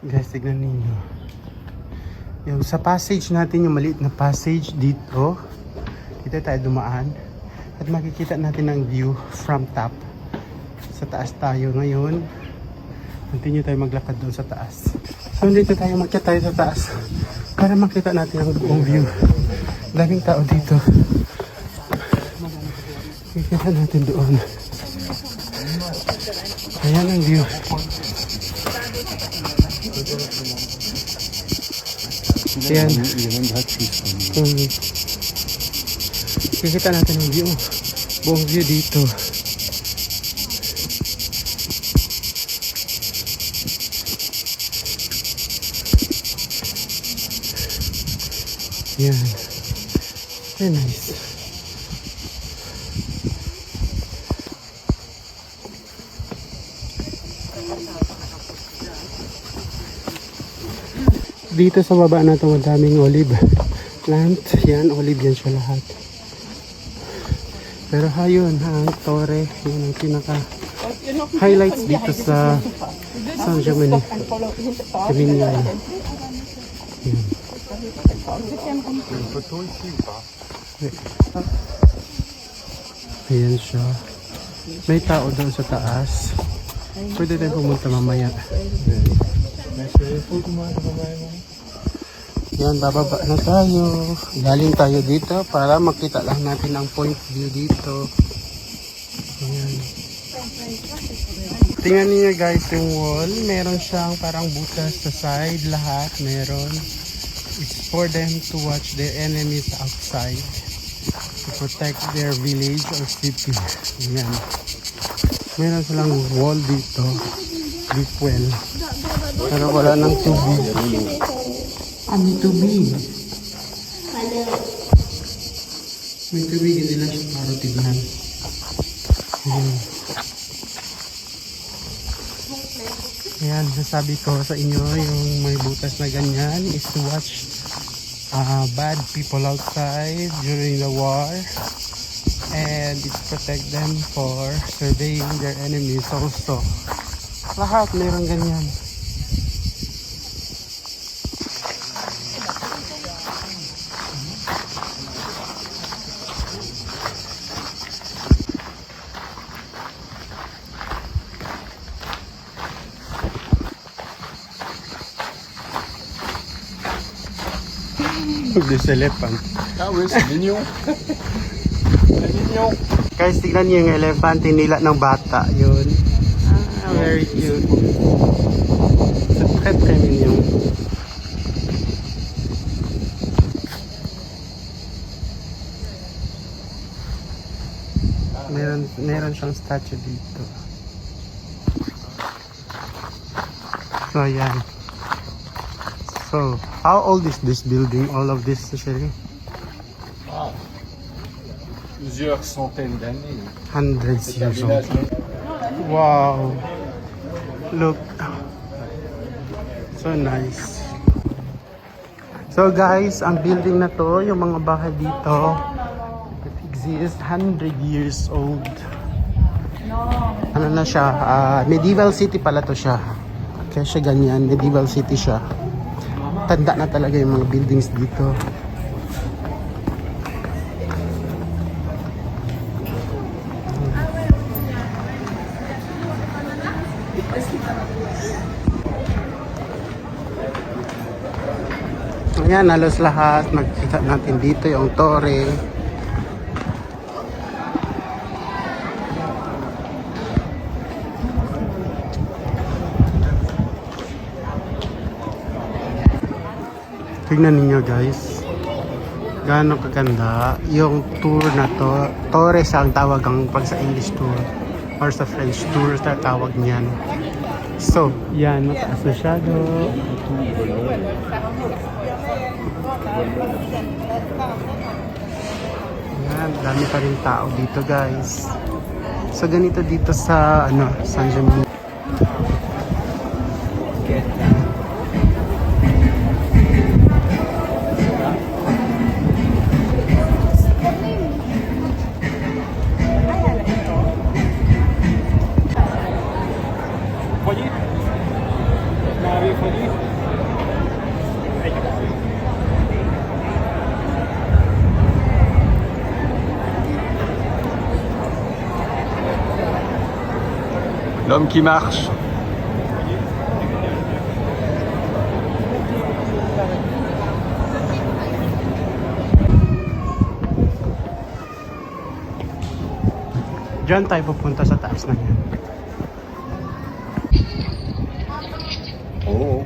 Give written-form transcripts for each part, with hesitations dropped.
Guys, tignan ninyo. Yung sa passage natin, yung maliit na passage dito. Dito tayo dumaan. At makikita natin ang view from top. Sa taas tayo ngayon. Continue tayo maglakad doon sa taas. So dito tayo, magkita tayo sa taas. Para makita natin ang buong view. Daming tao dito. Makikita natin doon. Ayan ang view. Ayan. Kikita natin ang view. Buong view dito. Ayan. Very nice. Dito sa baba na ito, madaming olive plant. Yan, olive yan siya lahat. Pero hayun, ang Torre, yun ang pinaka highlights dito sa San Germany. Caminian. Yan. Ayan siya. May tao doon sa taas. Pwede tayo pumunta mamaya. Yan, bababa na tayo. Galing tayo dito para makita lang natin ang point view dito. Ayan. Tingnan niyo guys yung wall. Meron siyang parang butas sa side. Lahat meron. It's for them to watch their enemies outside. To protect their village or city. Ayan. Meron silang wall dito. Deep well. Pero wala ng tubig. May tubig. May tubig, hindi lang siya para tignan. Ayan, nasabi ko sa inyo yung may butas na ganyan is to watch bad people outside during the war. And it protect them for surveying their enemies also. Lahat mayroong ganyan. This elephant. Ah oui, c'est mignon. C'est mignon. Guys, tignan niyo yung elephant, nila ng bata. Yun. Very cute. C'est très très mignon. Meron siyang statue dito. So, ayan. So, how old is this building? All of this, Sherry? Ah, plusieurs centaines d'années. Hundreds C'est un years old. village. Wow. Look. So nice. So guys, ang building na to, yung mga bahay dito, it exists 100 years old. Ano na siya? Medieval city pala to siya. Kaya siya ganyan, medieval city siya. Tanda na talaga yung mga buildings dito. Ayan, halos lahat. Magkita natin dito yung Torre. Tingnan niyo guys. Gaano kaganda. Yung tour na to. Torre sa ang tawag ang pag sa English tour. Or sa French tour sa tawag niyan. So, yan. Mataas na siya do. Yan, dami pa rin tao dito guys. So ganito dito sa San Germany. L'homme qui marche. Diyan tayo pupunta sa taas na yan. Oo.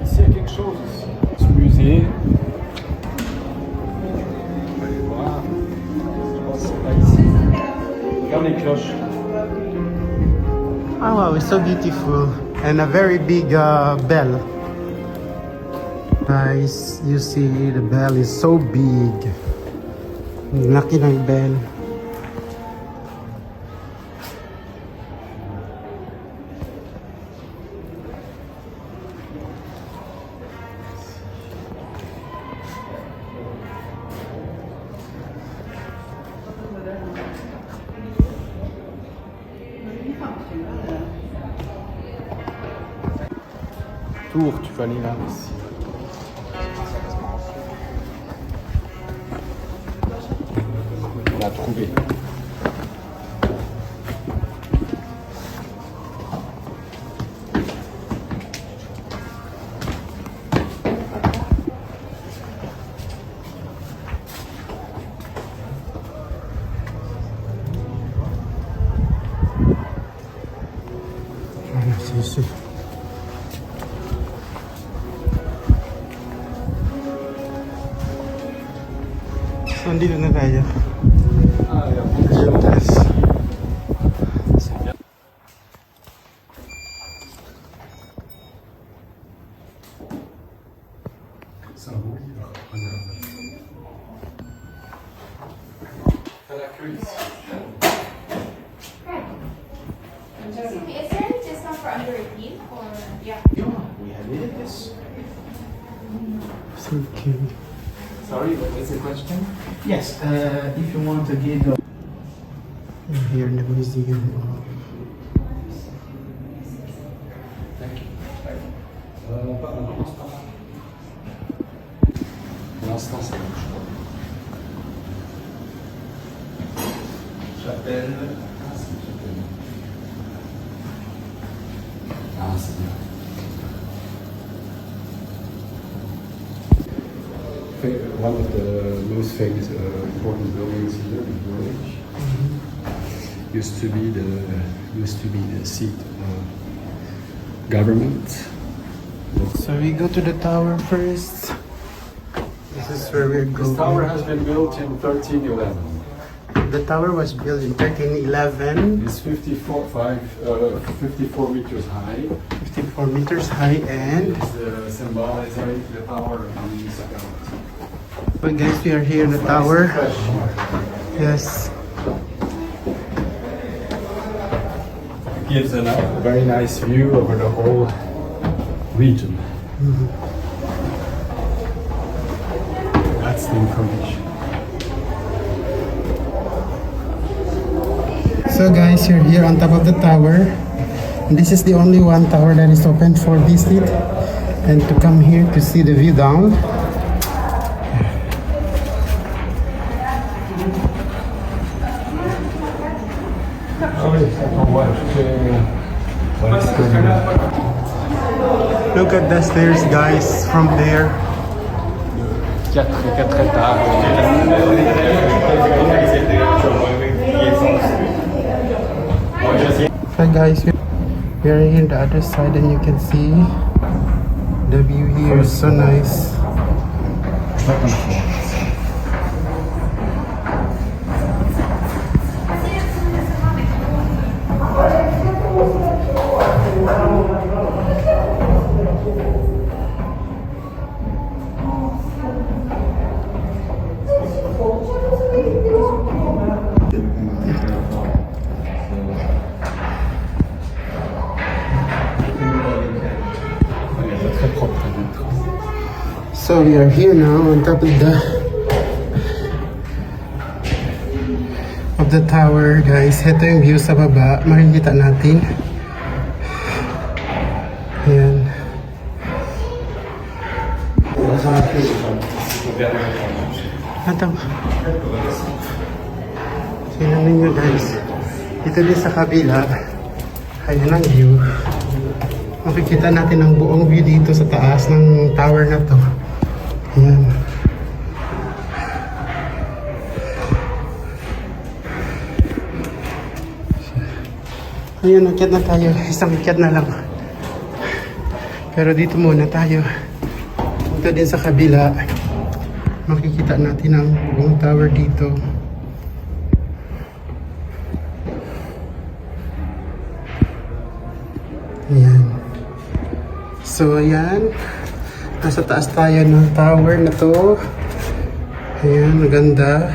Ici, il y a quelque chose ici. Ce musée. On va aller voir. Je pense que c'est pas ici. Regarde les cloches. Oh wow, it's so beautiful. And a very big bell. Guys, you see the bell is so big. Laki ng bell. Tour, tu vas aller là ici. On a trouvé. Ano, sisi. So, andito na tayo. Ah, il y a Ayun, taas. C'est bien. C'est un beau livre. Regarde. T'as la queue ici. Excuse me, is there any discount for under 18 or yeah? We have needed this. So cute. Sorry, what was the question? Yes, if you want to get the Here in the museum. Thank you. Pas pour l'instant. Pour l'instant, c'est bon. Chapelle. Ah, c'est une chapelle. Ah, c'est bien. One of the most famous important buildings here in the village used to be the seat of government. So we go to the tower first. This is where we're This going. tower has been built in 1311. The tower was built in 1311, It's 54 meters high. 54 meters high, and It's the symbolizing the power of the municipality. but guys, we are here in the tower. Yes, Gives a very nice view over the whole region. That's the information. so guys, you're here on top of the tower. And this is the only one tower that is open for visit and to come here to see the view down. Look at the stairs, guys, from there. 4 étages. So guys, we are here on the other side and you can see the view here is so nice. So we are here now on top of the tower, guys. Ito yung view sa baba. Makikita natin. Ayan. Ito. Tingnan ninyo, guys. Dito din sa kabila. Ayan ang view. Makikita natin ang buong view dito sa taas ng tower na to. Ayan. Ayan, akyat na tayo. Isang akyat na lang. Pero dito muna tayo. Dito din sa kabila. Makikita natin ang buong tower dito. Ayan. So, ayan. Nasa taas tayo ng tower na to. Ayan, maganda.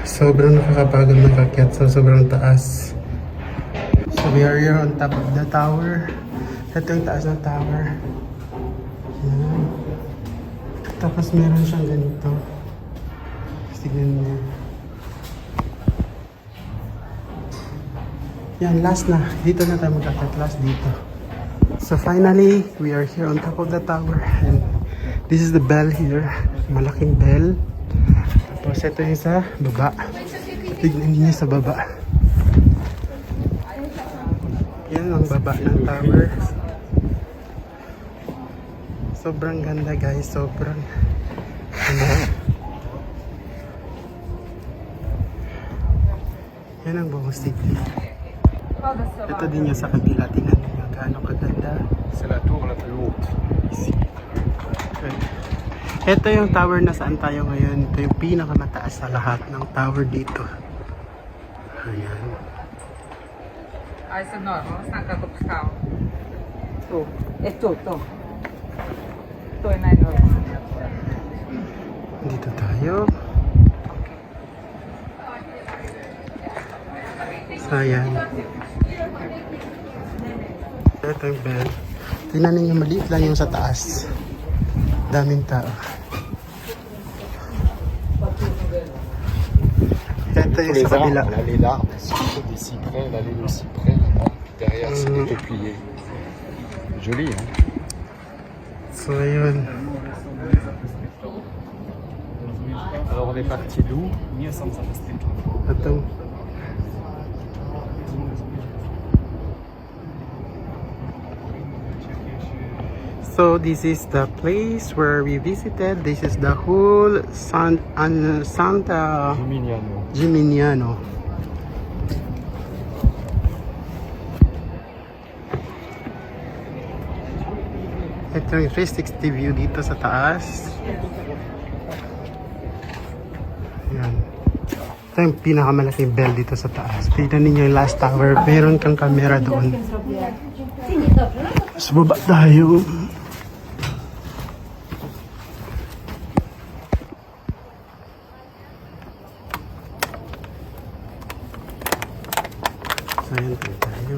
Sobrang nakakapagod makakyat. So, sobrang taas. So, we are here on top of the tower. Ito yung taas ng tower. Ayan. Tapos meron siyang ganito. Tignan niyo. Yan, last na. Dito na tayo magkakat. Last dito. So finally, we are here on top of the tower. And this is the bell here. Malaking bell. Tapos ito yung sa baba. Tignan niyo sa baba. Yan ang baba ng tower. Sobrang ganda, guys. Sobrang ganda. Yan ang buong city. Ito din yung sa kabila. Tingnan niyo gaano kaganda. C'est la tour la plus haute ici. Okay. Ito yung tower na saan tayo ngayon. Ito yung pinakamataas sa lahat ng tower dito. Ayan. Ai, se no, sangka ko pskaw. Tu, tu. Tu na no. Dito tayo. So, ayan. Ito yung bell. Tingnan ninyo, maliit lang yung sa taas. Daming tao. Ito yung sa kabila. L'allée d'arbres, des cyprès, l'allée de cyprès. Derrière, c'est des peupliers. Joli, hein? So, ayun. Alors, on est parti d'où? Ito. So this is the place where we visited. This is the whole Santa Gimignano. Gimignano. Ito yung 360 view dito sa taas. Yan. Ito yung pinakamalaking bell dito sa taas. Tignan ninyo yung last tower. Meron kang camera doon. Sa baba tayo. So, ayan tayo.